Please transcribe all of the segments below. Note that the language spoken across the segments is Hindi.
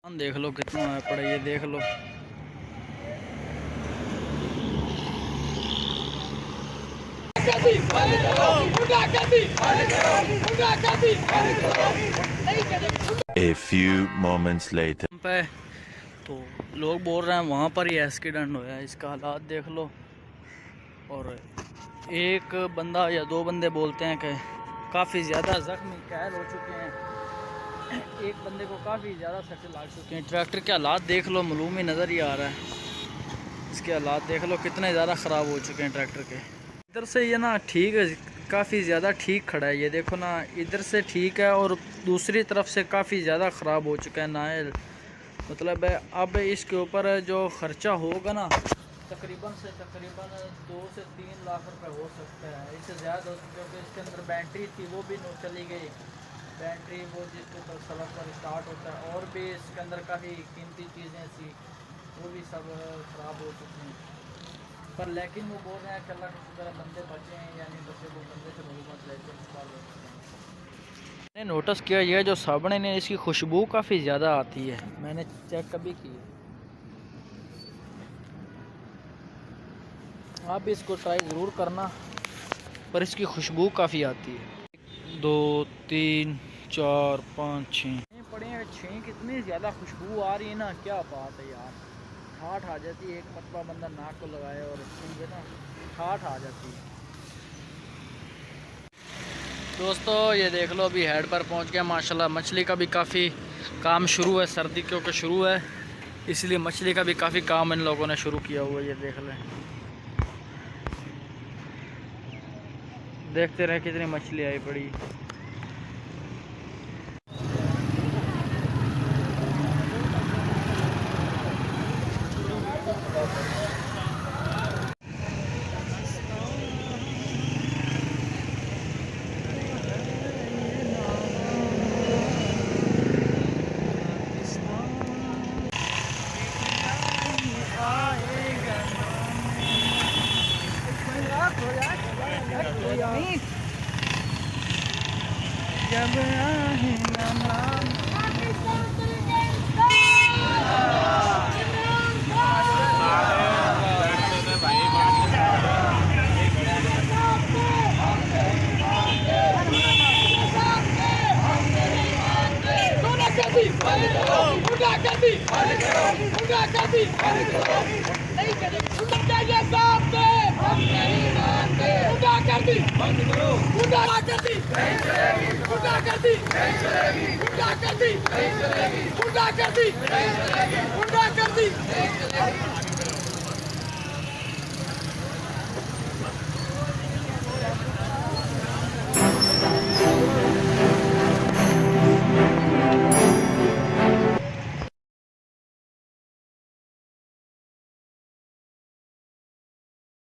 देख लो कितना है पड़ा, ये देख लो। A few moments later. पे तो लोग बोल रहे हैं वहाँ पर ही एक्सीडेंट हुआ है, इसका हालात देख लो। और एक बंदा या दो बंदे बोलते हैं कि काफ़ी ज़्यादा ज़ख्मी घायल हो चुके हैं। एक बंदे को काफ़ी ज़्यादा सट लग चुके हैं। ट्रैक्टर के हालात देख लो, मालूम ही नज़र ही आ रहा है। इसके हालात देख लो कितने ज़्यादा ख़राब हो चुके हैं ट्रैक्टर के। इधर से ये ना ठीक है, काफ़ी ज़्यादा ठीक खड़ा है, ये देखो ना, इधर से ठीक है और दूसरी तरफ से काफ़ी ज़्यादा ख़राब हो चुका है नायल। मतलब है अब इसके ऊपर जो ख़र्चा होगा ना, तकरीबन 2 से 3 लाख रुपए हो सकता है, इससे ज़्यादा, क्योंकि इसके अंदर बैटरी थी वो भी चली गई। बैटरी वो जिसके ऊपर सड़क पर स्टार्ट होता है, और भी इसके अंदर काफ़ी कीमती चीज़ें थी, वो भी सब ख़राब हो चुकी हैं। पर लेकिन वो बोल रहे हैं कि अल्लाह का शुक्र है बंदे बचे हैं, यानी बच्चे को बंदे से मलूमात लेते हैं। मैंने नोटिस किया ये जो साबुन है इसकी खुशबू काफ़ी ज़्यादा आती है, मैंने चेक कभी की है। आप भी इसको ट्राई ज़रूर करना, पर इसकी खुशबू काफ़ी आती है। 2 3 4 5 6 पड़े हैं, 6 कितनी ज़्यादा खुशबू आ रही है ना, क्या बात है यार। ठाठ आ जाती है, एक मरतबा बंदा नाक को लगाए और सुन ना ठाठ आ जाती है। दोस्तों ये देख लो, अभी हेड पर पहुंच गया माशाल्लाह। मछली का भी काफ़ी काम शुरू है, सर्दी क्योंकि शुरू है, इसलिए मछली का भी काफ़ी काम इन लोगों ने शुरू किया हुआ है। ये देख लें, देखते रहे कितनी मछली आई पड़ी। जब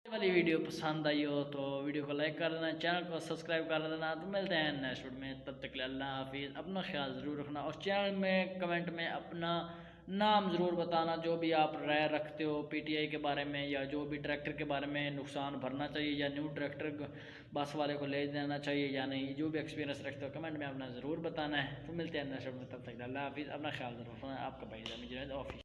वाली वीडियो पसंद आई हो तो वीडियो को लाइक कर देना, चैनल को सब्सक्राइब कर देना। तो मिलते हैं नेक्स्ट वीडियो में, तब तक के लिए अल्लाह हाफिज़। अपना ख्याल ज़रूर रखना और चैनल में कमेंट में अपना नाम ज़रूर बताना, जो भी आप राय रखते हो पीटीआई के बारे में, या जो भी ट्रैक्टर के बारे में नुकसान भरना चाहिए या न्यू ट्रैक्टर बस वाले को ले देना चाहिए या नहीं, जो भी एक्सपीरियंस रखते हो कमेंट में अपना ज़रूर बताना है। तो मिलते हैं नेक्स्ट वीडियो में, तब तक के लिए अल्लाह हाफिज़। अपना ख्याल ज़रूर रखना। आपका भाई जुनैद ऑफिस।